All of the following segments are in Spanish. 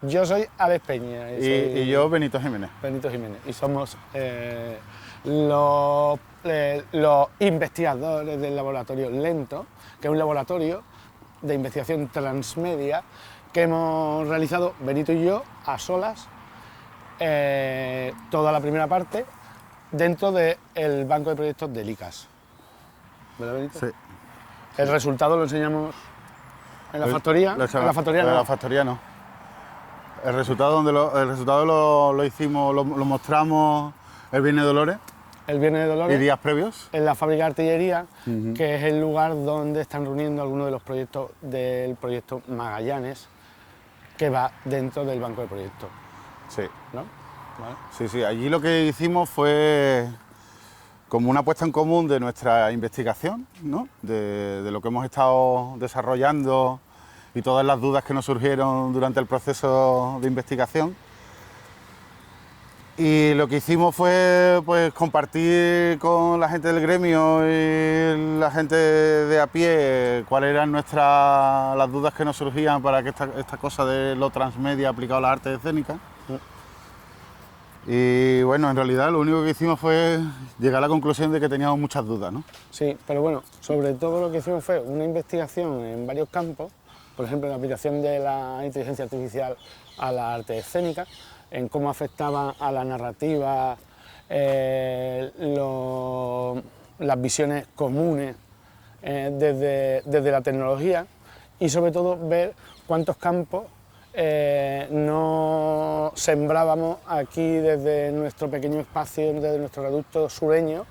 Yo soy Alex Peña. Y yo, Benito Jiménez. Benito Jiménez. Y somos los investigadores del laboratorio Lento, que es un laboratorio de investigación transmedia que hemos realizado Benito y yo a solas toda la primera parte dentro del banco de proyectos del ICAS. ¿Verdad, Benito? Sí. El resultado lo enseñamos en la factoría. En la factoría no. En la factoría no. El resultado lo hicimos, lo mostramos el Viernes de Dolores. El Viernes de Dolores. Y días previos. En la fábrica de artillería, que es el lugar donde están reuniendo algunos de los proyectos del proyecto Magallanes, que va dentro del banco de proyectos. Sí. ¿No? ¿Vale? Sí, sí. Allí lo que hicimos fue como una puesta en común de nuestra investigación, ¿no? De lo que hemos estado desarrollando y todas las dudas que nos surgieron durante el proceso de investigación. Y lo que hicimos fue pues, compartir con la gente del gremio y la gente de a pie cuáles eran las dudas que nos surgían para que esta cosa de lo transmedia aplicado a las artes escénicas. Y bueno, en realidad lo único que hicimos fue llegar a la conclusión de que teníamos muchas dudas, ¿no? Sí, pero bueno, sobre todo lo que hicimos fue una investigación en varios campos, por ejemplo, en la aplicación de la inteligencia artificial a la arte escénica, en cómo afectaba a la narrativa, las visiones comunes desde la tecnología y sobre todo ver cuántos campos no sembrábamos aquí desde nuestro pequeño espacio, desde nuestro reducto sureño,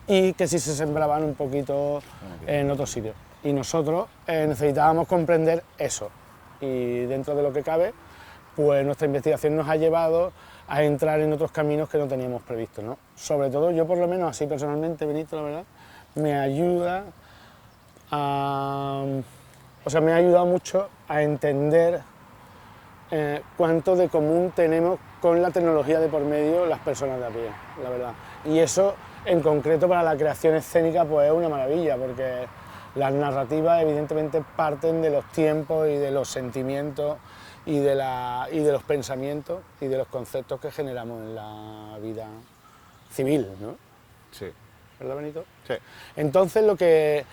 y que sí se sembraban un poquito en otros sitios. Y nosotros necesitábamos comprender eso, y dentro de lo que cabe, pues nuestra investigación nos ha llevado a entrar en otros caminos que no teníamos previstos, ¿no? Sobre todo yo, por lo menos así personalmente, Benito, la verdad, me ha ayudado mucho a entender cuánto de común tenemos con la tecnología de por medio las personas de a pie, la verdad. Y eso, en concreto, para la creación escénica, pues es una maravilla, porque las narrativas evidentemente parten de los tiempos y de los sentimientos y de los pensamientos y de los conceptos que generamos en la vida civil, ¿no? Sí. ¿Verdad, Benito? Sí. Entonces, lo que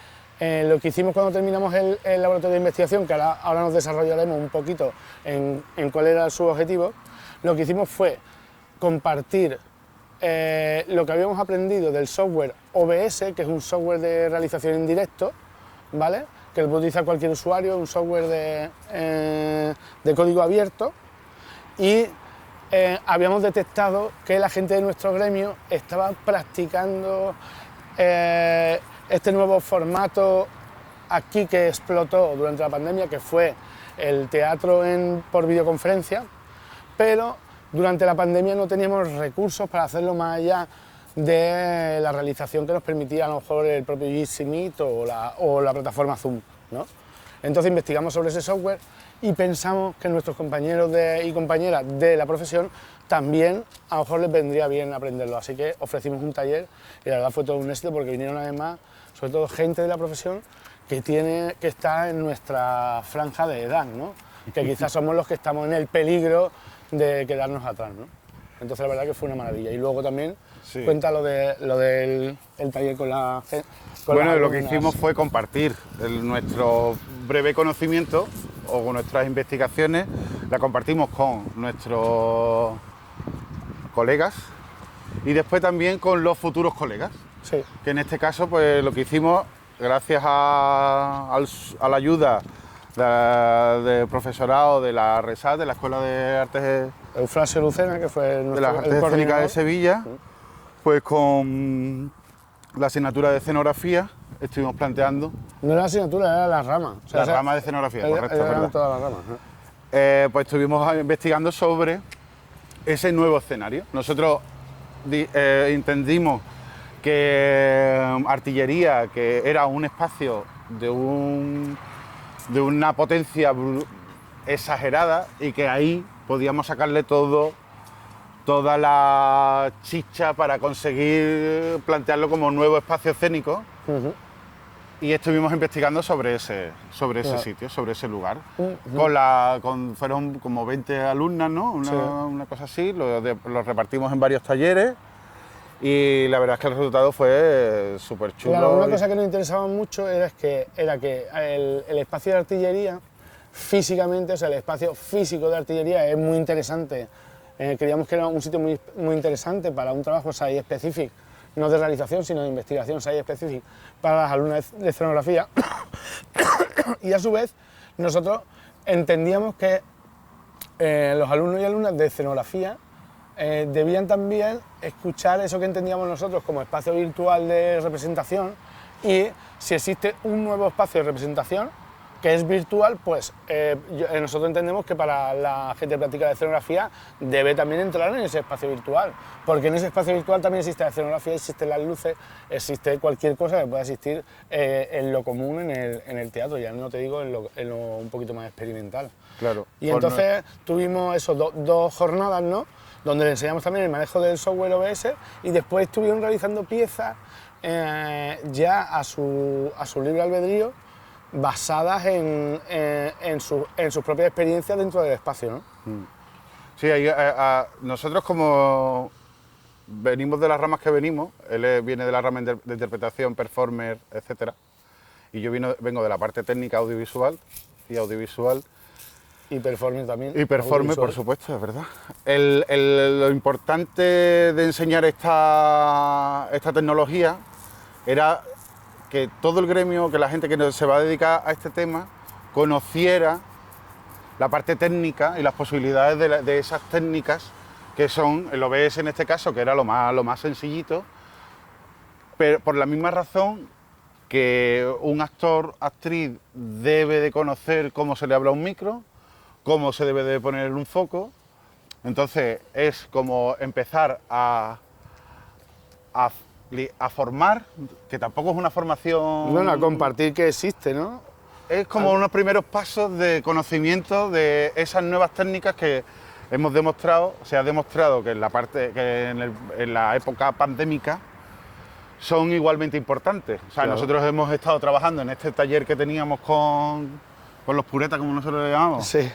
hicimos cuando terminamos el laboratorio de investigación, que ahora nos desarrollaremos un poquito en cuál era su objetivo, lo que hicimos fue compartir lo que habíamos aprendido del software OBS, que es un software de realización en directo, ¿vale?, que lo puede utilizar cualquier usuario, un software de código abierto, y habíamos detectado que la gente de nuestro gremio estaba practicando este nuevo formato aquí que explotó durante la pandemia, que fue el teatro por videoconferencia, pero durante la pandemia no teníamos recursos para hacerlo más allá de la realización que nos permitía a lo mejor el propio Jitsi Meet o la plataforma Zoom, ¿no? Entonces investigamos sobre ese software y pensamos que nuestros compañeros y compañeras de la profesión también a lo mejor les vendría bien aprenderlo, así que ofrecimos un taller y la verdad fue todo un éxito porque vinieron además sobre todo gente de la profesión que está en nuestra franja de edad, ¿no? Que quizás somos los que estamos en el peligro de quedarnos atrás, ¿no? Entonces la verdad que fue una maravilla. Y luego también Sí. cuenta lo del taller con la gente. Bueno, lo que hicimos fue compartir nuestro breve conocimiento o con nuestras investigaciones, la compartimos con nuestros colegas y después también con los futuros colegas. Sí. Que en este caso, pues lo que hicimos, gracias a la ayuda del profesorado de la RESAT, de la Escuela de Artes Eufrasio Lucena, que fue de las Artes Escénicas de Sevilla, pues con la asignatura de escenografía estuvimos planteando. No era la asignatura, era la rama. O sea, la rama de escenografía, correcto, eran ¿verdad? todas las ramas, ¿no? Pues estuvimos investigando sobre ese nuevo escenario. Nosotros entendimos que artillería, que era un espacio de una potencia exagerada y que ahí podíamos sacarle toda la chicha para conseguir plantearlo como nuevo espacio escénico. y estuvimos investigando sobre ese Claro. sitio, sobre ese lugar. Ujú. Fueron como 20 alumnas, ¿no? Sí. Una cosa así, los repartimos en varios talleres y la verdad es que el resultado fue súper chulo. Claro, una cosa que nos interesaba mucho era que el espacio de artillería, físicamente, o sea, el espacio físico de artillería es muy interesante. Creíamos que era un sitio muy interesante para un trabajo site specific, no de realización, sino de investigación site specific para las alumnas de escenografía. Y a su vez, nosotros entendíamos que los alumnos y alumnas de escenografía debían también escuchar eso que entendíamos nosotros como espacio virtual de representación, y si existe un nuevo espacio de representación que es virtual, pues nosotros entendemos que para la gente que practica la escenografía debe también entrar en ese espacio virtual, porque en ese espacio virtual también existe la escenografía, existen las luces, existe cualquier cosa que pueda existir en lo común en el teatro, ya no te digo en lo un poquito más experimental. Claro. Y entonces tuvimos esos dos jornadas, ¿no?, donde le enseñamos también el manejo del software OBS, y después estuvieron realizando piezas ya a su libre albedrío, basadas en sus propias experiencias dentro del espacio, ¿no? Sí, nosotros como venimos de las ramas que venimos, él viene de la rama de interpretación, performer, etcétera, y yo vengo de la parte técnica audiovisual y audiovisual. Y performer también. Y performer, por supuesto, es verdad. Lo importante de enseñar esta tecnología era que todo el gremio, que la gente que se va a dedicar a este tema, conociera la parte técnica y las posibilidades de esas técnicas, que son el OBS en este caso, que era lo más sencillito, pero por la misma razón que un actor, actriz debe de conocer cómo se le habla a un micro, cómo se debe de poner un foco. Entonces es como empezar a formar, que tampoco es una formación... Bueno, a compartir que existe, ¿no? Es como unos primeros pasos de conocimiento de esas nuevas técnicas que hemos demostrado, se ha demostrado que en la época pandémica son igualmente importantes. O sea, Claro. Nosotros hemos estado trabajando en este taller que teníamos con los puretas, como nosotros le llamamos. Sí.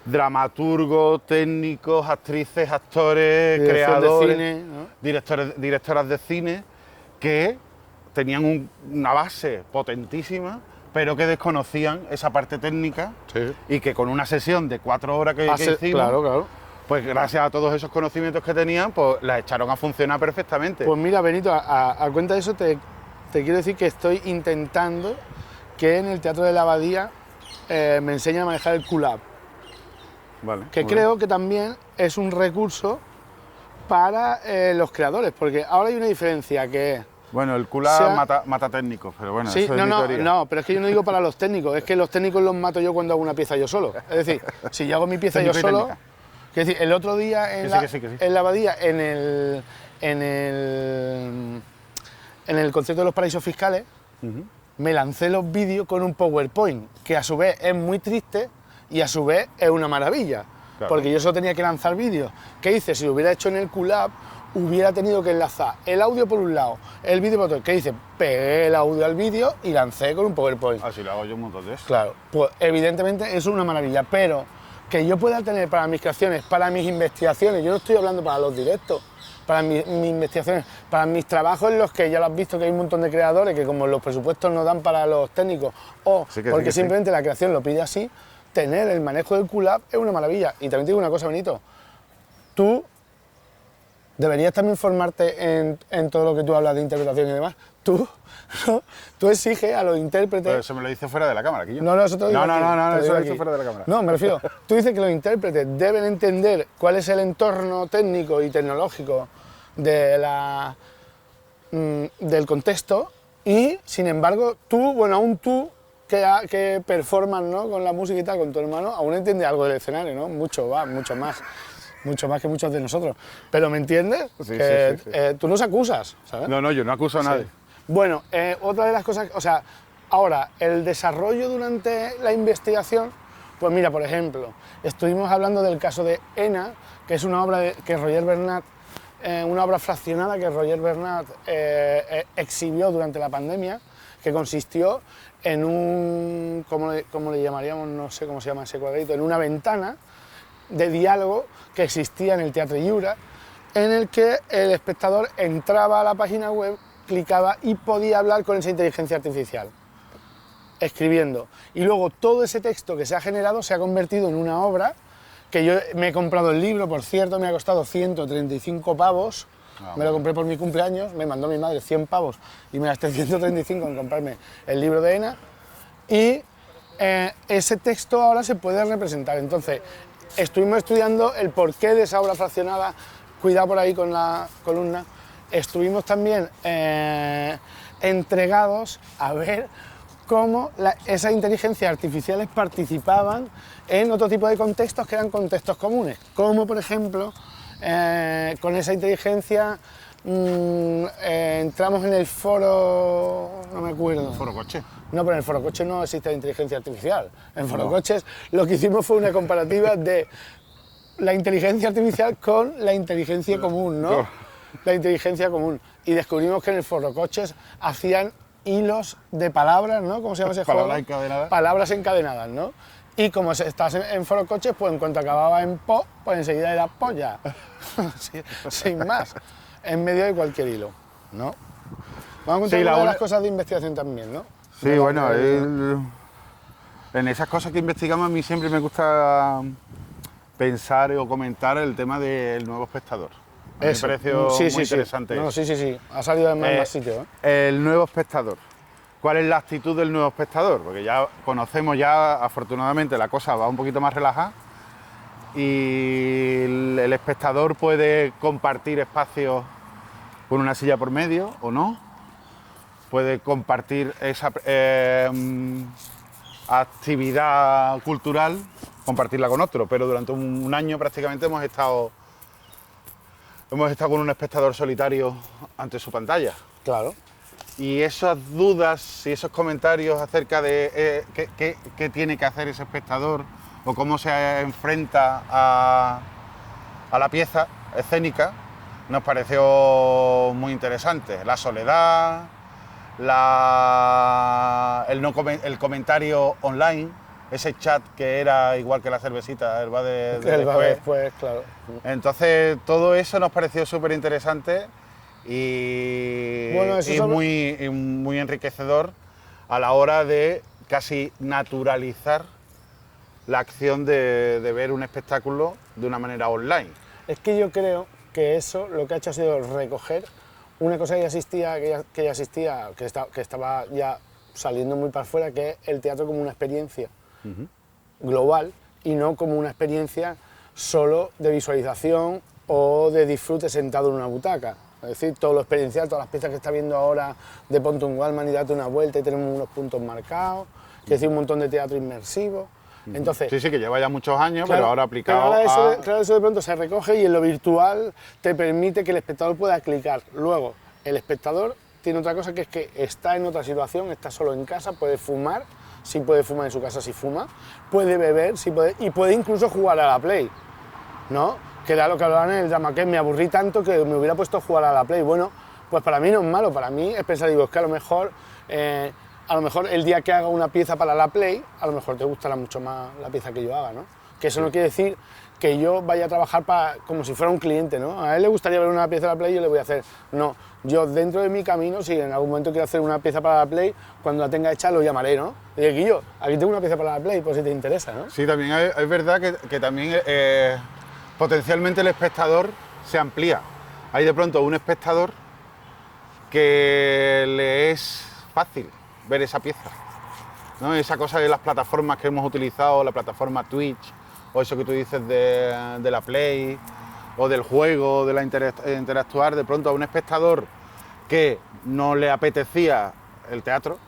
Dramaturgos, técnicos, actrices, actores, Dirección de creadores, cine, ¿no? directoras de cine, que tenían una base potentísima, pero que desconocían esa parte técnica, Sí. y que con una sesión de 4 horas que hicimos, Claro, claro. pues gracias a todos esos conocimientos que tenían, pues las echaron a funcionar perfectamente. Pues mira, Benito, a cuenta de eso te quiero decir que estoy intentando que en el Teatro de la Abadía me enseñen a manejar el QLab, Vale, que muy creo que también es un recurso para los creadores, porque ahora hay una diferencia que es... bien. Bueno, el CULA mata técnicos, pero bueno, Sí, eso es mi teoría. no, pero es que yo no digo para los técnicos, es que los técnicos los mato yo cuando hago una pieza yo solo. Es decir, si yo hago mi pieza yo Técnico y solo... técnica. Es decir, el otro día Que sí. en la Abadía, en el concierto de los paraísos fiscales, me lancé los vídeos con un PowerPoint, que a su vez es muy triste y a su vez es una maravilla. Claro. Porque yo solo tenía que lanzar vídeos. ¿Qué hice? Si lo hubiera hecho en el QLab, hubiera tenido que enlazar el audio por un lado, el vídeo por otro. ¿Qué hice? Pegué el audio al vídeo y lancé con un PowerPoint. Así lo hago yo un montón de eso. Claro, pues evidentemente eso es una maravilla, pero que yo pueda tener para mis creaciones, para mis investigaciones, yo no estoy hablando para los directos, para mis investigaciones, para mis trabajos en los que ya lo has visto que hay un montón de creadores que como los presupuestos no dan para los técnicos o porque simplemente la creación lo pide así, tener el manejo del QLab es una maravilla. Y también te digo una cosa, Benito, tú deberías también formarte en todo lo que tú hablas de interpretación y demás. Tú exiges a los intérpretes... Pero eso me lo dice fuera de la cámara, aquí yo. No, eso te lo digo aquí, No, te eso lo aquí. dice fuera de la cámara. No, me refiero, tú dices que los intérpretes deben entender cuál es el entorno técnico y tecnológico de del contexto y, sin embargo, aún tú que performas, ¿no?, con la música y tal, con tu hermano, aún entiendes algo del escenario, ¿no? Mucho más que muchos de nosotros. Pero ¿me entiendes? Sí, Que, sí. tú nos acusas, ¿sabes? No, yo no acuso a nadie. Sí. Bueno, otra de las cosas, o sea, ahora, el desarrollo durante la investigación, pues mira, por ejemplo, estuvimos hablando del caso de ENA, que es una obra que Roger Bernat, una obra fraccionada que Roger Bernat exhibió durante la pandemia, que consistió en un, ¿cómo le llamaríamos? No sé cómo se llama ese cuadrito, en una ventana de diálogo que existía en el Teatre Lliure, en el que el espectador entraba a la página web, clicaba y podía hablar con esa inteligencia artificial, escribiendo. Y luego todo ese texto que se ha generado se ha convertido en una obra, que yo me he comprado el libro, por cierto, me ha costado 135 pavos, me lo compré por mi cumpleaños, me mandó mi madre 100 pavos y me gasté 135 en comprarme el libro de ENA, y ese texto ahora se puede representar. Entonces, estuvimos estudiando el porqué de esa obra fraccionada, cuidado por ahí con la columna. Estuvimos también entregados a ver cómo esas inteligencias artificiales participaban en otro tipo de contextos que eran contextos comunes, como por ejemplo, con esa inteligencia entramos en el foro, no me acuerdo. ¿Foro Coche? No, pero en el Foro Coche no existe inteligencia artificial. En Foro Coches lo que hicimos fue una comparativa de la inteligencia artificial con la inteligencia común, ¿no? Claro. La inteligencia común. Y descubrimos que en el Foro Coches hacían hilos de palabras, ¿no? ¿Cómo se llama ese juego? Palabras encadenadas. Palabras encadenadas, ¿no? Y como estás en Foro Coches, pues en cuanto acababa en po, pues enseguida era polla. Sin más. En medio de cualquier hilo, ¿no? Vamos a contar una de las cosas de investigación también, ¿no? Sí, bueno, en esas cosas que investigamos a mí siempre me gusta pensar o comentar el tema del nuevo espectador. A mí me pareció muy interesante. No, sí, ha salido en más sitios. El nuevo espectador. ¿Cuál es la actitud del nuevo espectador? Porque ya conocemos, afortunadamente la cosa va un poquito más relajada y el espectador puede compartir espacios con una silla por medio o no. Puede compartir esa actividad cultural, compartirla con otro, pero durante un año prácticamente hemos estado con un espectador solitario ante su pantalla. Claro. Y esas dudas y esos comentarios acerca de qué tiene que hacer ese espectador o cómo se enfrenta a la pieza escénica nos pareció muy interesante. La soledad, el comentario online, ese chat que era igual que la cervecita, el va después, claro. Entonces todo eso nos pareció súper interesante y, bueno, muy enriquecedor a la hora de casi naturalizar la acción de ver un espectáculo de una manera online. Es que yo creo que eso lo que ha hecho ha sido recoger una cosa que ya existía, que estaba ya saliendo muy para afuera, que es el teatro como una experiencia global y no como una experiencia solo de visualización o de disfrute sentado en una butaca. Es decir, todo lo experiencial, todas las piezas que está viendo ahora de ponte un Wallman y date una vuelta y tenemos unos puntos marcados, es decir, un montón de teatro inmersivo. Entonces, sí, que lleva ya muchos años, claro, pero ahora aplicado claro, eso de pronto se recoge y en lo virtual te permite que el espectador pueda clicar. Luego, el espectador tiene otra cosa, que es que está en otra situación, está solo en casa, puede fumar, sí puede fumar en su casa si fuma, puede beber, sí puede, y puede incluso jugar a la Play, ¿no? Que era lo que hablaban en el drama, que me aburrí tanto que me hubiera puesto a jugar a la Play. Bueno, pues para mí no es malo, para mí es pensar, digo, es que a lo mejor el día que haga una pieza para la Play, a lo mejor te gustará mucho más la pieza que yo haga, ¿no? Que eso no quiere decir que yo vaya a trabajar como si fuera un cliente, ¿no? A él le gustaría ver una pieza de la Play y yo le voy a hacer. No, yo dentro de mi camino, si en algún momento quiero hacer una pieza para la Play, cuando la tenga hecha lo llamaré, ¿no? Y Guillo, aquí tengo una pieza para la Play, pues si te interesa, ¿no? Sí, también es verdad que también potencialmente el espectador se amplía. Hay de pronto un espectador que le es fácil ver esa pieza, ¿no? Esa cosa de las plataformas que hemos utilizado, la plataforma Twitch, o eso que tú dices de la Play, o del juego, de la interactuar, de pronto a un espectador que no le apetecía el teatro,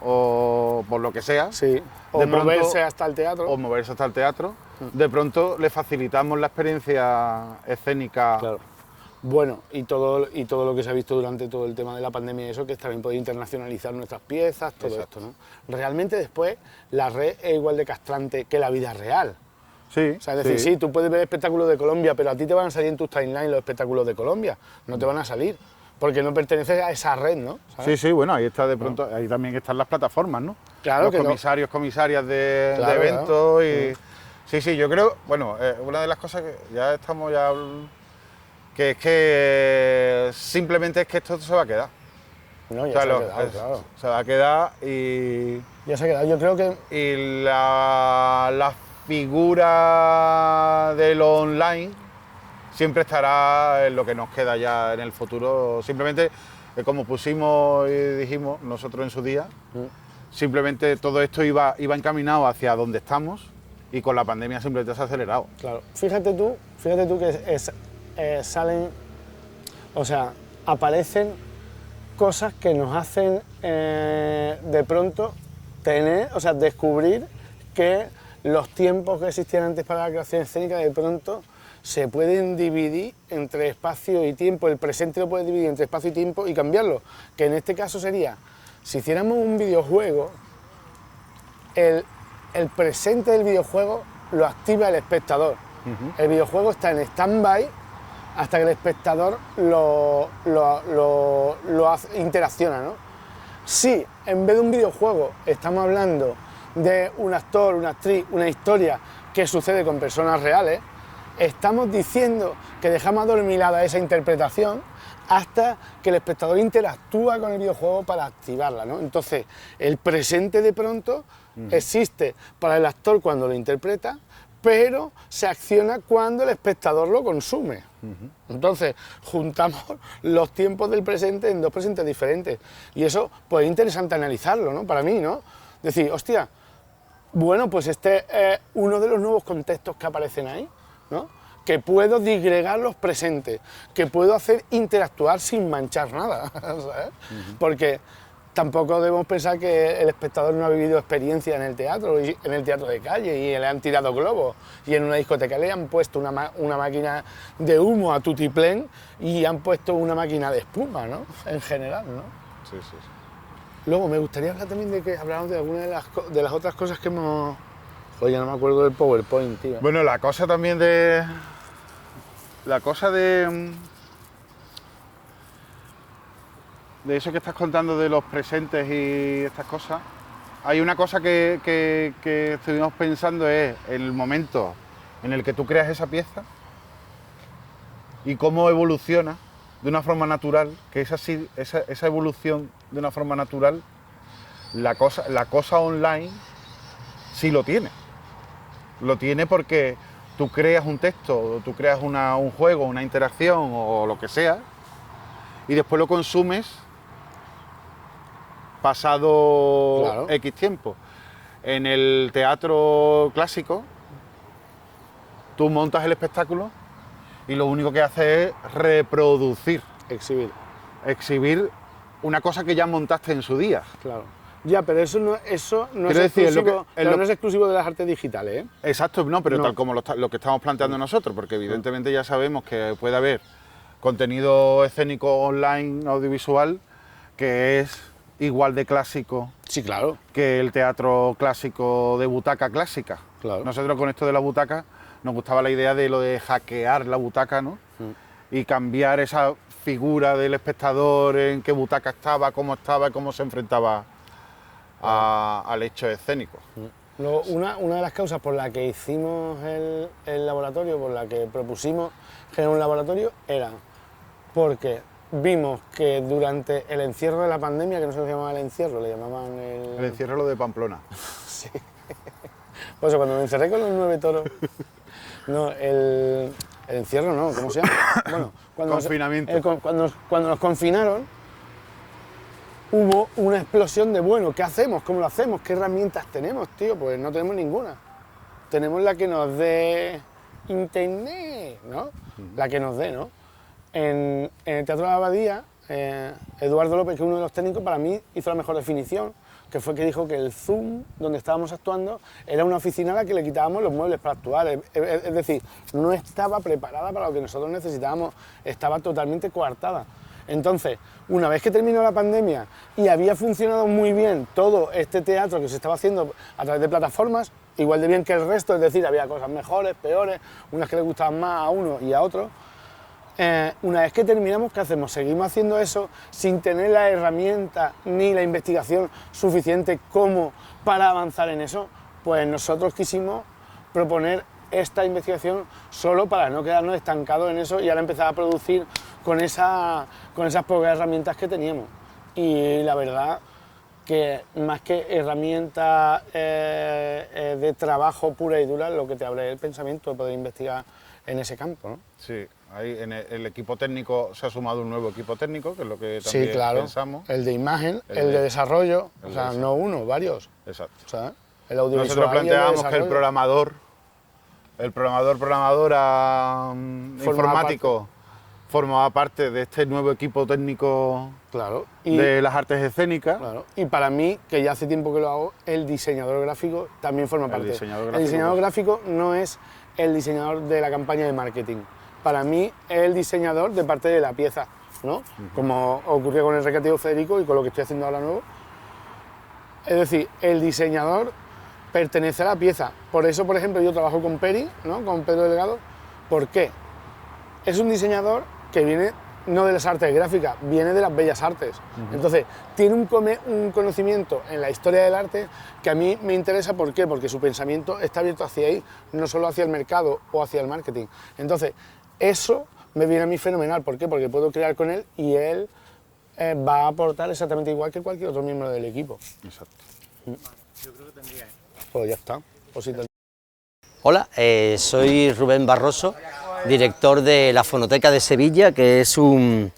o por lo que sea, sí, o moverse hasta el teatro, de pronto le facilitamos la experiencia escénica. Claro. Bueno, y todo lo que se ha visto durante todo el tema de la pandemia y eso, que también puede internacionalizar nuestras piezas, todo Exacto. esto, ¿no? Realmente después la red es igual de castrante que la vida real. Sí, O sea, es decir, sí, tú puedes ver espectáculos de Colombia, pero a ti te van a salir en tus timelines los espectáculos de Colombia, no te van a salir, porque no pertenece a esa red, ¿no? ¿Sabes? Sí, sí, bueno, ahí está de pronto, ahí también están las plataformas, ¿no? Claro los que comisarios, comisarias de Claro, eventos claro. y... Sí, sí, yo creo, bueno, una de las cosas que ya estamos ya... que es que simplemente es que esto se va a quedar. No, ya O sea, se ha quedado, claro. se va a quedar y Ya se ha quedado. Yo creo que la figura de lo online siempre estará en lo que nos queda ya en el futuro. Simplemente, como pusimos y dijimos nosotros en su día, simplemente todo esto iba encaminado hacia donde estamos y con la pandemia simplemente se ha acelerado. claro, fíjate tú que salen, o sea, aparecen cosas que nos hacen de pronto descubrir que los tiempos que existían antes para la creación escénica de pronto se pueden dividir entre espacio y tiempo, el presente lo puede dividir entre espacio y tiempo y cambiarlo, que en este caso sería, si hiciéramos un videojuego, el presente del videojuego lo activa el espectador. El videojuego está en stand-by hasta que el espectador interacciona, ¿no? Si en vez de un videojuego estamos hablando de un actor, una actriz, una historia que sucede con personas reales, estamos diciendo que dejamos adormilada esa interpretación hasta que el espectador interactúa con el videojuego para activarla, ¿no? Entonces, el presente de pronto existe para el actor cuando lo interpreta, pero se acciona cuando el espectador lo consume. Entonces, juntamos los tiempos del presente en dos presentes diferentes. Y eso, pues es interesante analizarlo, ¿no? Para mí, ¿no? Decir, hostia, bueno, pues este es uno de los nuevos contextos que aparecen ahí, ¿no? Que puedo disgregar los presentes, que puedo hacer interactuar sin manchar nada, ¿sabes? Porque tampoco debemos pensar que el espectador no ha vivido experiencia en el teatro de calle y le han tirado globos y en una discoteca le han puesto una máquina de humo a tutiplén y han puesto una máquina de espuma, ¿no? En general, ¿no? Sí, sí, sí. Luego me gustaría hablar también de que hablamos de algunas de las otras cosas que hemos... Oye, no me acuerdo del PowerPoint, tío. Bueno, la cosa también de... La cosa de eso que estás contando de los presentes y estas cosas, hay una cosa que estuvimos pensando es el momento en el que tú creas esa pieza y cómo evoluciona de una forma natural, que es así, esa evolución de una forma natural, la cosa online sí lo tiene. Lo tiene porque tú creas un texto, tú creas un juego, una interacción o lo que sea, y después lo consumes pasado Claro. X tiempo. En el teatro clásico, tú montas el espectáculo y lo único que haces es reproducir, exhibir una cosa que ya montaste en su día. Claro. Ya, pero eso no es Quiero decir, exclusivo, no no es exclusivo de las artes digitales, ¿eh? Exacto, no, pero No. tal como lo que estamos planteando nosotros, porque evidentemente ya sabemos que puede haber contenido escénico online, audiovisual, que es igual de clásico Sí, claro. que el teatro clásico de butaca clásica. Claro. Nosotros con esto de la butaca nos gustaba la idea de lo de hackear la butaca, ¿no? Y cambiar esa figura del espectador, en qué butaca estaba, cómo se enfrentaba al hecho escénico. Luego, una de las causas por la que hicimos el laboratorio, por la que propusimos generar un laboratorio, era porque vimos que durante el encierro de la pandemia, que no se llamaba el encierro, le llamaban El encierro lo de Pamplona. Sí. Pues cuando me encerré con los 9 toros... No, el encierro no, ¿cómo se llama? Bueno, Confinamiento. Cuando nos confinaron, hubo una explosión de, bueno, ¿qué hacemos? ¿Cómo lo hacemos? ¿Qué herramientas tenemos, tío? Pues no tenemos ninguna. Tenemos la que nos dé internet, ¿no? La que nos dé, ¿no? En el Teatro de la Abadía, Eduardo López, que es uno de los técnicos, para mí hizo la mejor definición, que fue que dijo que el Zoom, donde estábamos actuando, era una oficina a la que le quitábamos los muebles para actuar. Es decir, no estaba preparada para lo que nosotros necesitábamos, estaba totalmente coartada. Entonces, una vez que terminó la pandemia y había funcionado muy bien todo este teatro que se estaba haciendo a través de plataformas, igual de bien que el resto, es decir, había cosas mejores, peores, unas que le gustaban más a uno y a otro, una vez que terminamos, ¿qué hacemos? ¿Seguimos haciendo eso sin tener la herramienta ni la investigación suficiente como para avanzar en eso? Pues nosotros quisimos proponer esta investigación solo para no quedarnos estancados en eso y ahora empezar a producir con esas pocas herramientas que teníamos. Y la verdad que más que herramientas de trabajo pura y dura, lo que te habla es el pensamiento de poder investigar en ese campo, ¿no? Sí, ahí en el equipo técnico se ha sumado un nuevo equipo técnico, que es lo que también sí, claro, pensamos. El de imagen, el de desarrollo, o sea, no uno, varios. Exacto. O sea, el audiovisual. Nosotros planteábamos que el programadora informático formaba parte de este nuevo equipo técnico, claro, de las artes escénicas. Claro. Y para mí, que ya hace tiempo que lo hago, el diseñador gráfico también forma parte. El diseñador gráfico no es el diseñador de la campaña de marketing. Para mí es el diseñador de parte de la pieza, ¿no? Como ocurrió con el Recreativo Federico y con lo que estoy haciendo ahora nuevo. Es decir, el diseñador pertenece a la pieza. Por eso, por ejemplo, yo trabajo con Peri, ¿no? Con Pedro Delgado. ¿Por qué? Es un diseñador que viene no de las artes gráficas, viene de las bellas artes. Entonces, tiene un conocimiento en la historia del arte que a mí me interesa. ¿Por qué? Porque su pensamiento está abierto hacia ahí, no solo hacia el mercado o hacia el marketing. Entonces, eso me viene a mí fenomenal. ¿Por qué? Porque puedo crear con él y él va a aportar exactamente igual que cualquier otro miembro del equipo. Exacto. Yo creo que tendría. Pues ya está. Pues sí, hola, soy Rubén Barroso, director de la Fonoteca de Sevilla, que es un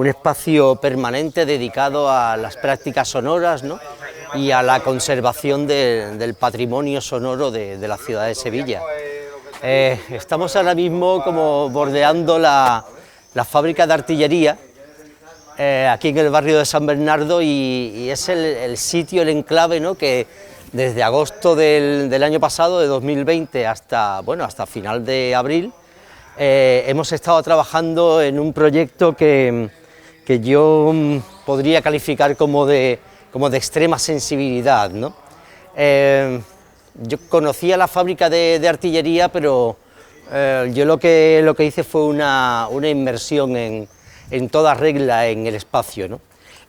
espacio permanente dedicado a las prácticas sonoras, ¿no? Y a la conservación del patrimonio sonoro de la ciudad de Sevilla. Estamos ahora mismo como bordeando la fábrica de artillería, aquí en el barrio de San Bernardo, y es el sitio, el enclave, ¿no? Que desde agosto del año pasado, de 2020, hasta final de abril, hemos estado trabajando en un proyecto que yo podría calificar como de extrema sensibilidad, ¿no? Yo conocía la fábrica de artillería, pero yo lo que hice fue una inmersión en toda regla en el espacio, ¿no?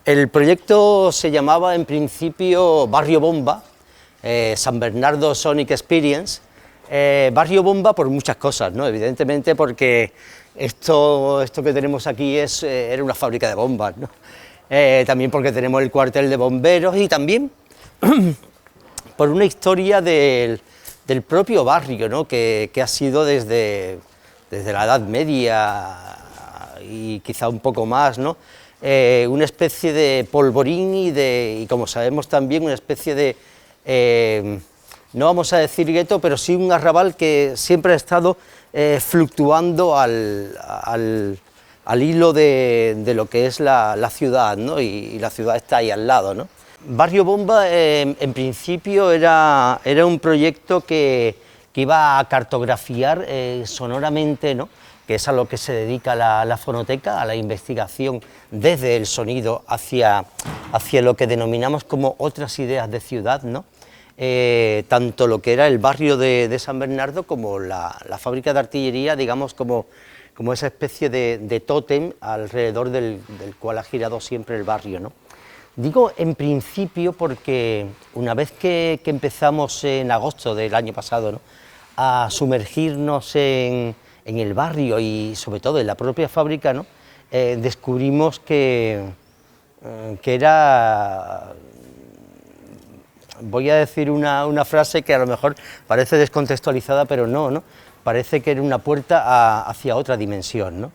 El proyecto se llamaba en principio Barrio Bomba, San Bernardo Sonic Experience. Barrio Bomba por muchas cosas, ¿no? Evidentemente porque esto que tenemos aquí era una fábrica de bombas, ¿no? También porque tenemos el cuartel de bomberos y también por una historia del propio barrio, ¿no? Que ha sido desde la Edad Media y quizá un poco más, ¿no? Una especie de polvorín y como sabemos también una especie de no vamos a decir gueto, pero sí un arrabal que siempre ha estado fluctuando al hilo de lo que es la ciudad, ¿no? Y la ciudad está ahí al lado, ¿no? Barrio Bomba en principio era un proyecto que iba a cartografiar sonoramente, ¿no? Que es a lo que se dedica la fonoteca, a la investigación desde el sonido hacia lo que denominamos como otras ideas de ciudad, ¿no? Tanto lo que era el barrio de San Bernardo como la fábrica de artillería, digamos como esa especie de tótem alrededor del cual ha girado siempre el barrio, ¿no? Digo en principio porque una vez que empezamos en agosto del año pasado, ¿no? A sumergirnos en el barrio y sobre todo en la propia fábrica, ¿no? Descubrimos que era, voy a decir una frase que a lo mejor parece descontextualizada, pero no, parece que era una puerta hacia otra dimensión, ¿no?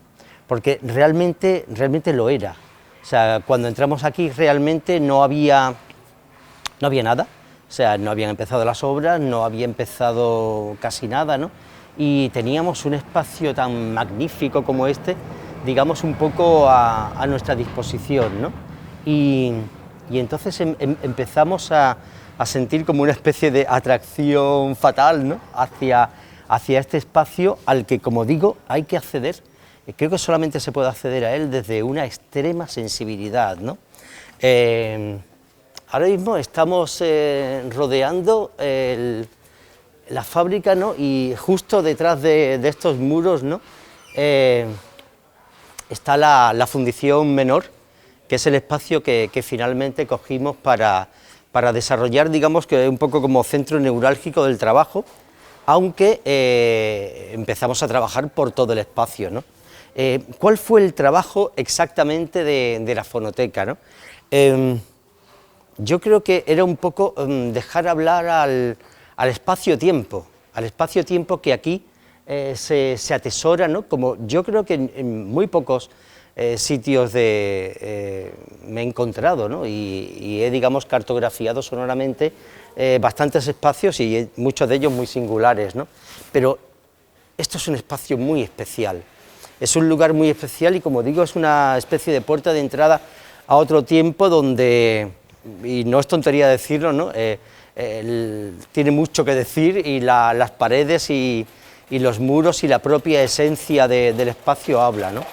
Porque realmente lo era. O sea, cuando entramos aquí realmente no había nada, o sea, no habían empezado las obras, no había empezado casi nada, ¿no? Y teníamos un espacio tan magnífico como este, digamos, un poco a nuestra disposición, ¿no? Y entonces empezamos a sentir como una especie de atracción fatal, ¿no? hacia este espacio al que, como digo, hay que acceder. Creo que solamente se puede acceder a él desde una extrema sensibilidad, ¿no? Ahora mismo estamos rodeando la fábrica, ¿no? Y justo detrás de estos muros, ¿no? está la fundición menor, que es el espacio que finalmente cogimos para desarrollar, digamos, que un poco como centro neurálgico del trabajo, aunque empezamos a trabajar por todo el espacio, ¿no? ¿Cuál fue el trabajo exactamente de la fonoteca, ¿no? Yo creo que era un poco dejar hablar al espacio-tiempo que aquí se atesora, ¿no? Como yo creo que en muy pocos sitios me he encontrado, ¿no? y he, digamos, cartografiado sonoramente bastantes espacios y muchos de ellos muy singulares, ¿no? Pero esto es un espacio muy especial, es un lugar muy especial y, como digo, es una especie de puerta de entrada a otro tiempo donde, y no es tontería decirlo, ¿no? Tiene mucho que decir, y las paredes y los muros y la propia esencia del espacio habla, ¿no?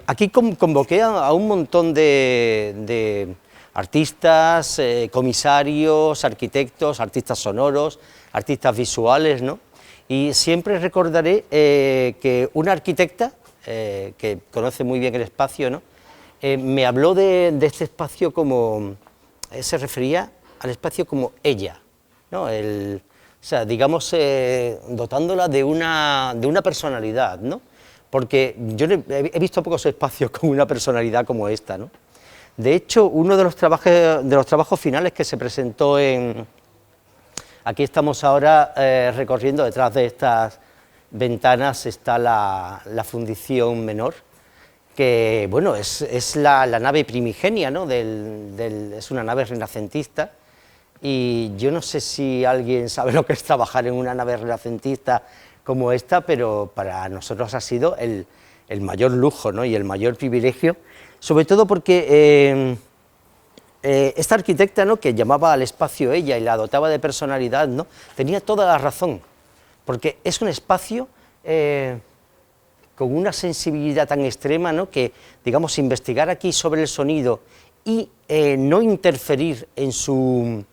Aquí convoqué a un montón de artistas, comisarios, arquitectos, artistas sonoros, artistas visuales, ¿no? Y siempre recordaré que una arquitecta que conoce muy bien el espacio, ¿no? Me habló de este espacio como, se refería al espacio como ella, ¿no? O sea, digamos, dotándola de una personalidad, ¿no? Porque yo he visto pocos espacios con una personalidad como esta, ¿no? De hecho, uno de los trabajos finales que se presentó aquí estamos ahora recorriendo, detrás de estas ventanas está la fundición menor, que, bueno, es la nave primigenia, ¿no? Es una nave renacentista, y yo no sé si alguien sabe lo que es trabajar en una nave renacentista como esta, pero para nosotros ha sido el mayor lujo, ¿no? Y el mayor privilegio, sobre todo porque esta arquitecta, ¿no?, que llamaba al espacio ella y la dotaba de personalidad, ¿no?, tenía toda la razón, porque es un espacio con una sensibilidad tan extrema, ¿no?, que, digamos, investigar aquí sobre el sonido y no interferir en su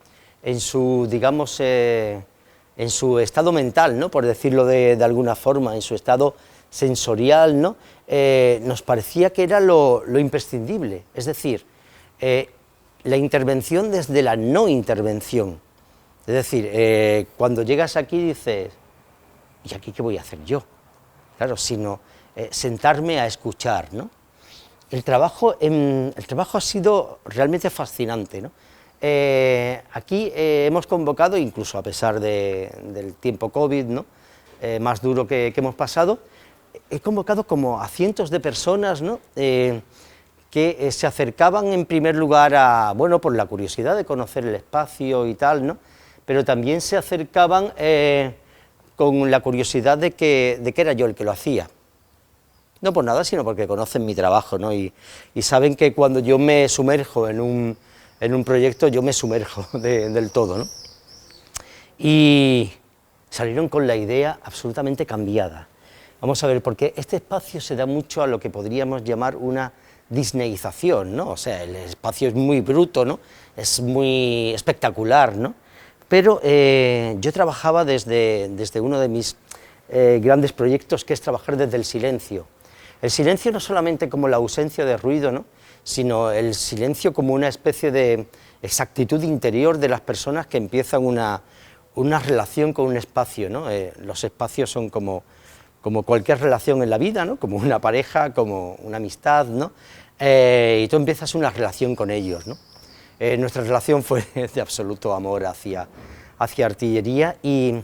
digamos, en su estado mental, ¿no?, por decirlo de alguna forma, en su estado sensorial, ¿no?, nos parecía que era lo imprescindible, es decir, la intervención desde la no intervención. Es decir, cuando llegas aquí dices, ¿y aquí qué voy a hacer yo? Claro, sino sentarme a escuchar, ¿no? El trabajo ha sido realmente fascinante, ¿no? Aquí hemos convocado, incluso a pesar del tiempo COVID, ¿no?, más duro que hemos pasado, he convocado como a cientos de personas, ¿no?, que se acercaban en primer lugar bueno, por la curiosidad de conocer el espacio y tal, ¿no?, pero también se acercaban con la curiosidad de que era yo el que lo hacía. No por nada, sino porque conocen mi trabajo, ¿no?, y saben que cuando yo me sumerjo en un proyecto, yo me sumerjo del todo, ¿no? Y salieron con la idea absolutamente cambiada. Vamos a ver, porque este espacio se da mucho a lo que podríamos llamar una disneyización, ¿no? O sea, el espacio es muy bruto, ¿no?, es muy espectacular, ¿no? Pero yo trabajaba desde uno de mis grandes proyectos, que es trabajar desde el silencio. El silencio no solamente como la ausencia de ruido, ¿no?, sino el silencio como una especie de exactitud interior de las personas que empiezan una relación con un espacio, ¿no? Los espacios son como cualquier relación en la vida, ¿no?, como una pareja, como una amistad, ¿no?, y tú empiezas una relación con ellos, ¿no? Nuestra relación fue de absoluto amor hacia Artillería, y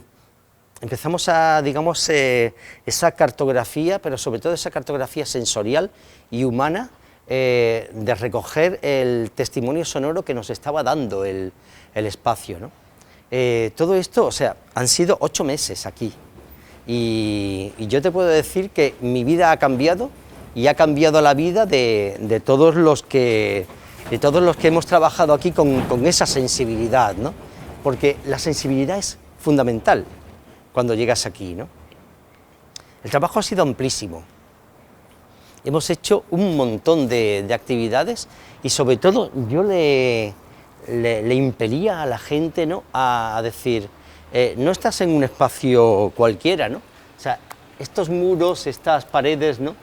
empezamos a, digamos, esa cartografía, pero sobre todo esa cartografía sensorial y humana, de recoger el testimonio sonoro que nos estaba dando el espacio, ¿no? Todo esto, o sea, han sido 8 meses aquí, y yo te puedo decir que mi vida ha cambiado, y ha cambiado la vida de todos los que hemos trabajado aquí con esa sensibilidad, ¿no? Porque la sensibilidad es fundamental cuando llegas aquí, ¿no? El trabajo ha sido amplísimo. Hemos hecho un montón de actividades, y sobre todo yo le impelía a la gente, ¿no?, a decir, no estás en un espacio cualquiera, ¿no? O sea, estos muros, estas paredes, ¿no?,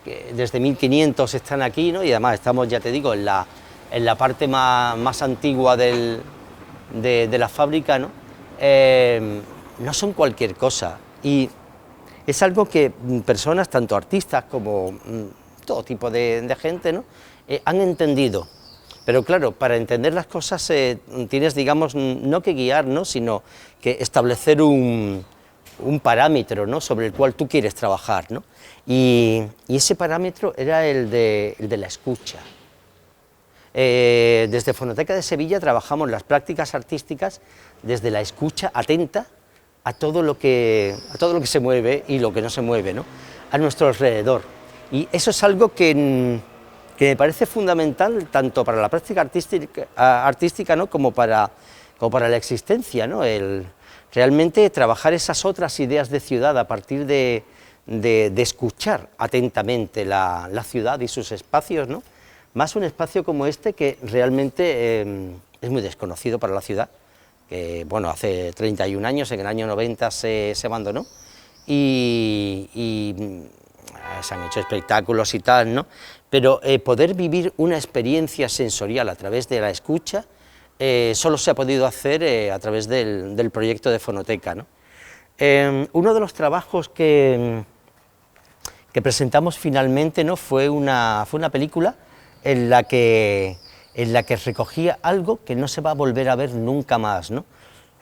que desde 1500 están aquí, ¿no? Y además estamos, ya te digo, en la parte más antigua de la fábrica, ¿no? No son cualquier cosa, y es algo que personas, tanto artistas como todo tipo de gente, ¿no? Han entendido. Pero claro, para entender las cosas tienes, digamos, no que guiar, ¿no? Sino que establecer un parámetro, ¿no? Sobre el cual tú quieres trabajar, ¿no? Y ese parámetro era el de la escucha. Desde Fonoteca de Sevilla trabajamos las prácticas artísticas desde la escucha atenta a todo lo que se mueve y lo que no se mueve, ¿no? A nuestro alrededor. Y eso es algo que me parece fundamental tanto para la práctica artística, ¿no? como para la existencia, ¿no? Realmente trabajar esas otras ideas de ciudad a partir de escuchar atentamente la ciudad y sus espacios, ¿no? Más un espacio como este que realmente es muy desconocido para la ciudad, que bueno, hace 31 años, en el año 90 se abandonó, y se han hecho espectáculos y tal, ¿no? Pero poder vivir una experiencia sensorial a través de la escucha solo se ha podido hacer a través del proyecto de Fonoteca, ¿no? Uno de los trabajos que presentamos finalmente, ¿no? fue una película en la que recogía algo que no se va a volver a ver nunca más, ¿no?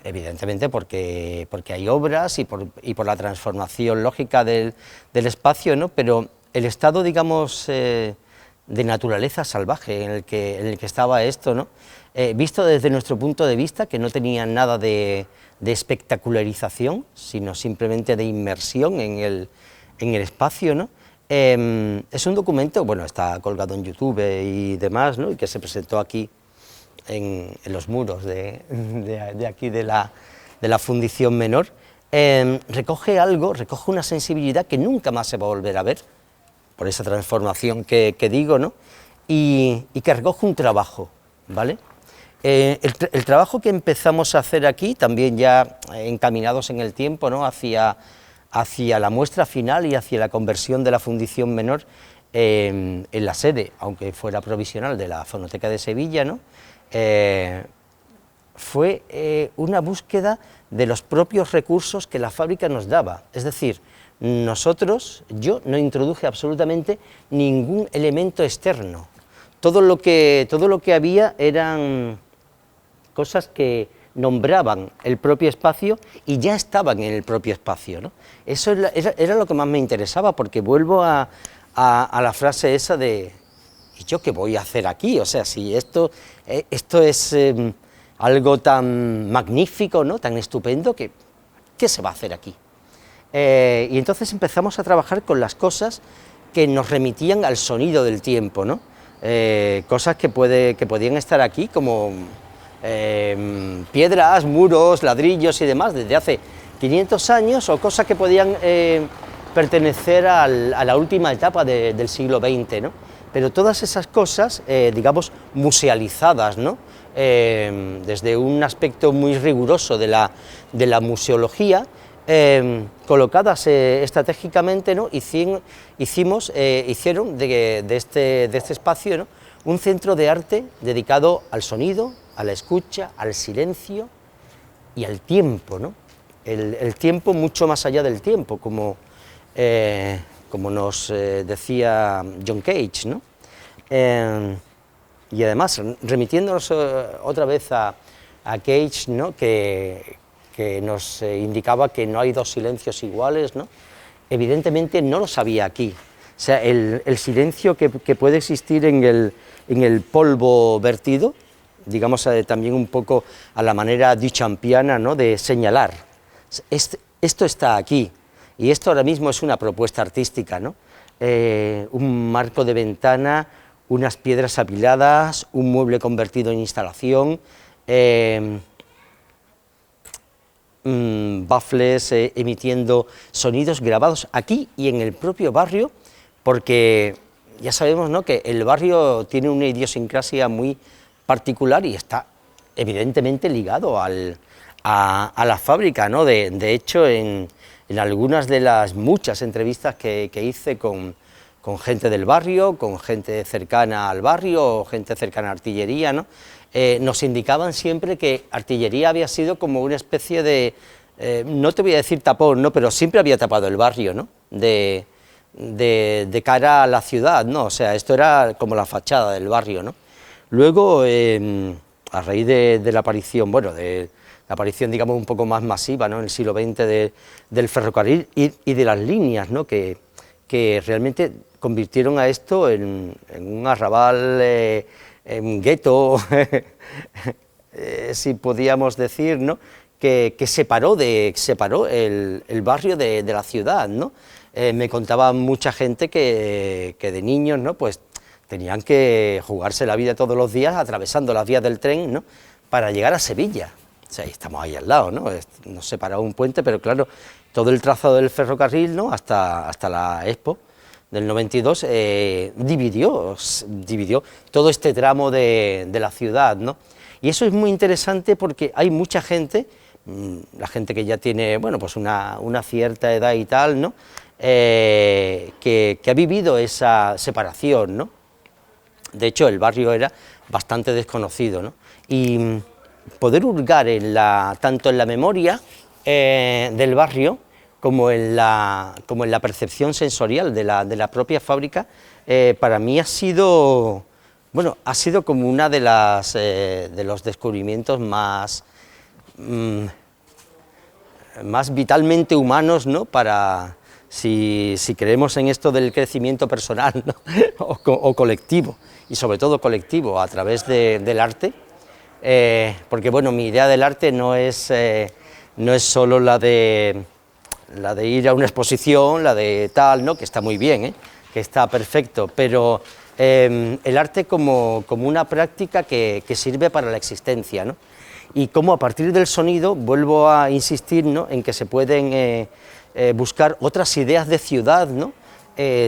Evidentemente porque hay obras y por la transformación lógica del espacio, ¿no? Pero el estado, digamos, de naturaleza salvaje en el que estaba esto, ¿no? Visto desde nuestro punto de vista, que no tenía nada de espectacularización, sino simplemente de inmersión en el espacio, ¿no? Es un documento, bueno, está colgado en YouTube y demás, ¿no? Y que se presentó aquí en los muros de aquí de la Fundición Menor. Recoge una sensibilidad que nunca más se va a volver a ver, por esa transformación que digo, ¿no? Y que recoge un trabajo, ¿vale? El trabajo que empezamos a hacer aquí, también ya encaminados en el tiempo, ¿no? hacia la muestra final y hacia la conversión de la Fundición Menor en la sede, aunque fuera provisional, de la Fonoteca de Sevilla, ¿no? Fue una búsqueda de los propios recursos que la fábrica nos daba. Es decir, yo no introduje absolutamente ningún elemento externo. Todo lo que había eran cosas que nombraban el propio espacio y ya estaban en el propio espacio, ¿no? Eso era lo que más me interesaba, porque vuelvo a la frase esa de ¿y yo qué voy a hacer aquí? O sea, si esto es algo tan magnífico, ¿no? Tan estupendo, ¿qué se va a hacer aquí? Y entonces empezamos a trabajar con las cosas que nos remitían al sonido del tiempo, ¿no? Cosas que podían estar aquí, como piedras, muros, ladrillos y demás, desde hace 500 años, o cosas que podían pertenecer a la última etapa del siglo XX, ¿no? Pero todas esas cosas, digamos, musealizadas, ¿no? Desde un aspecto muy riguroso de la museología, colocadas estratégicamente, ¿no? Hicieron de este espacio, ¿no? un centro de arte dedicado al sonido, a la escucha, al silencio y al tiempo, ¿no? El tiempo mucho más allá del tiempo, como nos decía John Cage, ¿no? Y además, remitiéndonos otra vez a Cage, ¿no? que nos indicaba que no hay dos silencios iguales, ¿no? Evidentemente no lo sabía aquí. O sea, el silencio que puede existir en el polvo vertido, digamos también un poco a la manera duchampiana, ¿no? de señalar. Esto está aquí, y esto ahora mismo es una propuesta artística, ¿no? Un marco de ventana, unas piedras apiladas, un mueble convertido en instalación, baffles emitiendo sonidos grabados aquí y en el propio barrio, porque ya sabemos, ¿no? que el barrio tiene una idiosincrasia muy particular y está evidentemente ligado a la fábrica, ¿no? De hecho, en algunas de las muchas entrevistas que hice con con gente del barrio, con gente cercana al barrio o gente cercana a artillería, ¿no? Nos indicaban siempre que artillería había sido como una especie de, no te voy a decir tapón, ¿no? Pero siempre había tapado el barrio, ¿no? De cara a la ciudad, ¿no? O sea, esto era como la fachada del barrio, ¿no? Luego, a raíz de la aparición, bueno, de la aparición, digamos, un poco más masiva, ¿no? En el siglo XX del ferrocarril y de las líneas, ¿no? Que realmente convirtieron a esto en un arrabal, en un gueto, si podíamos decir, ¿no? Que separó el barrio de la ciudad, ¿no? Me contaba mucha gente que de niños, ¿no? Pues tenían que jugarse la vida todos los días atravesando las vías del tren, ¿no? Para llegar a Sevilla. O sea, estamos ahí al lado, ¿no? Nos separaba un puente, pero claro, todo el trazado del ferrocarril, ¿no? Hasta la Expo del 92 dividió todo este tramo de la ciudad, ¿no? Y eso es muy interesante porque hay mucha gente, la gente que ya tiene, bueno, pues una cierta edad y tal, ¿no? Que ha vivido esa separación, ¿no? De hecho, el barrio era bastante desconocido, ¿no? Y poder hurgar tanto en la memoria del barrio como en la percepción sensorial de la propia fábrica, para mí ha sido como una de los descubrimientos más vitalmente humanos, ¿no? Para si creemos en esto del crecimiento personal, ¿no? o colectivo, y sobre todo colectivo a través del arte, porque bueno, mi idea del arte no es solo la de ir a una exposición, la de tal, ¿no? Que está muy bien, que está perfecto, pero el arte como una práctica que sirve para la existencia, ¿no? Y cómo a partir del sonido, vuelvo a insistir, ¿no? En que se pueden buscar otras ideas de ciudad, ¿no?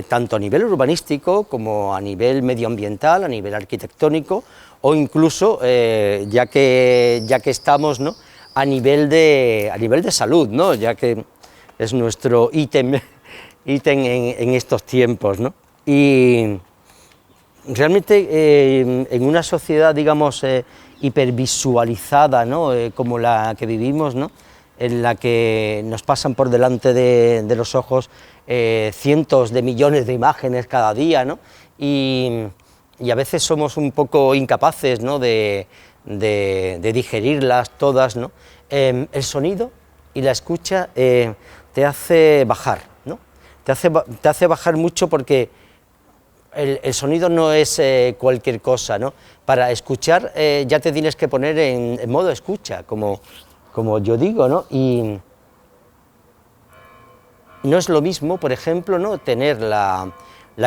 Tanto a nivel urbanístico como a nivel medioambiental, a nivel arquitectónico, o incluso, ya que estamos, ¿no? a nivel de salud, ¿no? Ya que es nuestro ítem en estos tiempos, ¿no? Y realmente en una sociedad, digamos, hipervisualizada, ¿no? Como la que vivimos, ¿no? En la que nos pasan por delante de los ojos cientos de millones de imágenes cada día, ¿no? Y a veces somos un poco incapaces, ¿no? de digerirlas todas, ¿no? El sonido y la escucha te hace bajar, ¿no? Te hace bajar mucho porque el sonido no es cualquier cosa, ¿no? Para escuchar ya te tienes que poner en modo escucha, como yo digo, ¿no? Y no es lo mismo, por ejemplo, ¿no? Tener la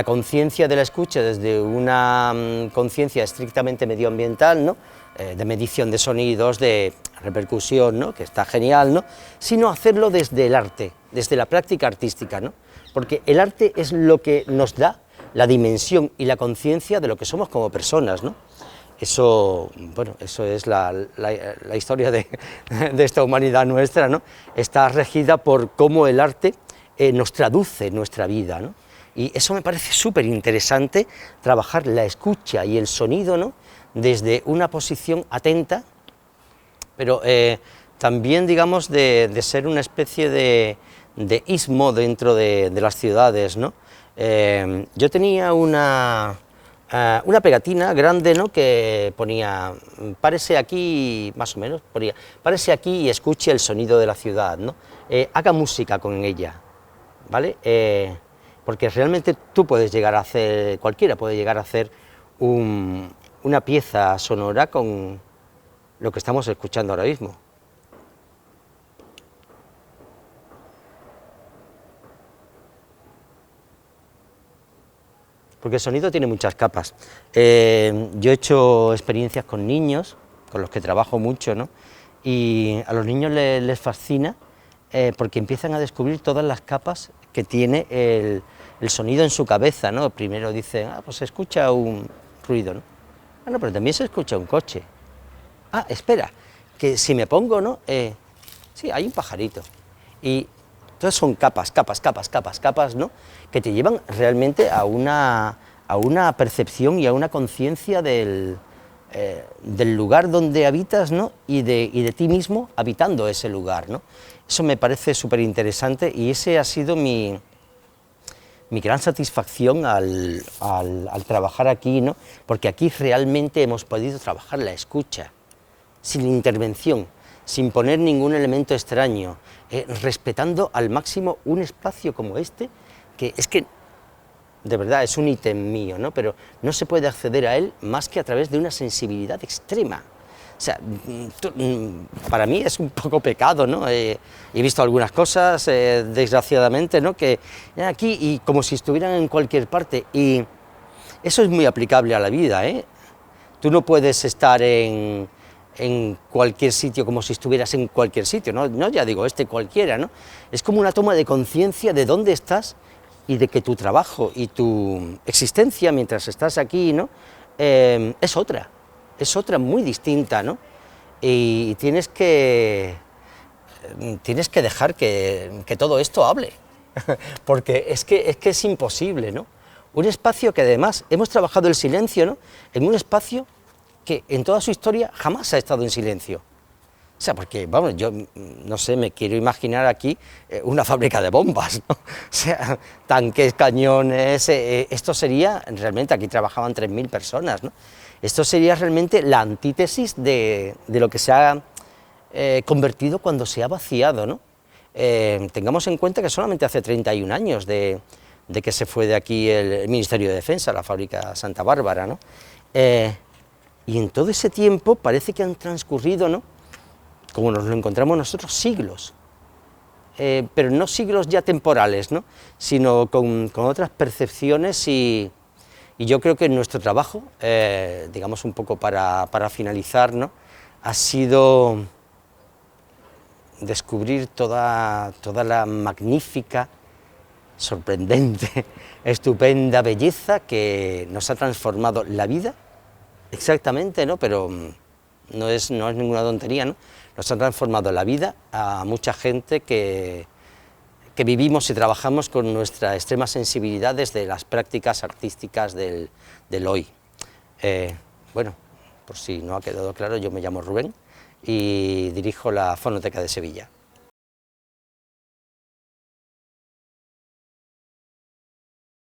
conciencia de la escucha desde una conciencia estrictamente medioambiental, ¿no? De medición de sonidos, de repercusión, ¿no? Que está genial, ¿no? Sino hacerlo desde el arte, desde la práctica artística, ¿no? Porque el arte es lo que nos da la dimensión y la conciencia de lo que somos como personas, ¿no? Eso, bueno, eso es la historia de esta humanidad nuestra, ¿no? Está regida por cómo el arte nos traduce nuestra vida, ¿no? Y eso me parece súper interesante, trabajar la escucha y el sonido, ¿no? Desde una posición atenta, pero también, digamos, de ser una especie de istmo dentro de las ciudades, ¿no? Yo tenía una pegatina grande, ¿no? Que ponía, párese aquí, más o menos, ponía, párese aquí y escuche el sonido de la ciudad, ¿no? Haga música con ella, ¿vale? Porque realmente tú puedes llegar a hacer, cualquiera puede llegar a hacer una pieza sonora con lo que estamos escuchando ahora mismo. Porque el sonido tiene muchas capas. Yo he hecho experiencias con niños, con los que trabajo mucho, ¿no? Y a los niños les fascina porque empiezan a descubrir todas las capas que tiene el sonido en su cabeza, ¿no? Primero dicen, pues se escucha un ruido, ¿no? No, pero también se escucha un coche. Espera, que si me pongo, ¿no? Sí, hay un pajarito. Y Entonces son capas, capas, capas, capas, capas, ¿no?, que te llevan realmente a una percepción y a una conciencia del lugar donde habitas, ¿no?, y de ti mismo habitando ese lugar, ¿no? Eso me parece súper interesante y ese ha sido mi gran satisfacción al trabajar aquí, ¿no?, porque aquí realmente hemos podido trabajar la escucha, sin intervención, sin poner ningún elemento extraño, respetando al máximo un espacio como este, que es que de verdad es un ítem mío, ¿no?, pero no se puede acceder a él más que a través de una sensibilidad extrema. O sea, para mí es un poco pecado, ¿no? He visto algunas cosas, desgraciadamente, ¿no?, que aquí y como si estuvieran en cualquier parte, y eso es muy aplicable a la vida, ¿eh? Tú no puedes estar en cualquier sitio como si estuvieras en cualquier sitio, ¿no? No, ya digo, cualquiera, ¿no? Es como una toma de conciencia de dónde estás y de que tu trabajo y tu existencia mientras estás aquí, ¿no?, es otra muy distinta, ¿no? Y tienes que dejar que todo esto hable, porque es que es imposible, ¿no? Un espacio que además hemos trabajado el silencio, ¿no?, en un espacio que en toda su historia jamás ha estado en silencio. O sea, porque, vamos, yo no sé, me quiero imaginar aquí una fábrica de bombas, ¿no? O sea, tanques, cañones, esto sería, realmente, aquí trabajaban 3.000 personas, ¿no? Esto sería realmente la antítesis de lo que se ha convertido cuando se ha vaciado, ¿no? Tengamos en cuenta que solamente hace 31 años de que se fue de aquí el Ministerio de Defensa, la fábrica Santa Bárbara, ¿no? Y en todo ese tiempo parece que han transcurrido, ¿no?, como nos lo encontramos nosotros, siglos, pero no siglos ya temporales, ¿no?, sino con otras percepciones y yo creo que nuestro trabajo, digamos un poco para finalizar, ¿no?, ha sido descubrir toda la magnífica, sorprendente, estupenda belleza que nos ha transformado la vida, exactamente, ¿no?, pero no es ninguna tontería, ¿no?, nos ha transformado la vida a mucha gente que vivimos y trabajamos con nuestra extrema sensibilidad desde las prácticas artísticas del hoy. Bueno, por si no ha quedado claro, yo me llamo Rubén y dirijo la Fonoteca de Sevilla.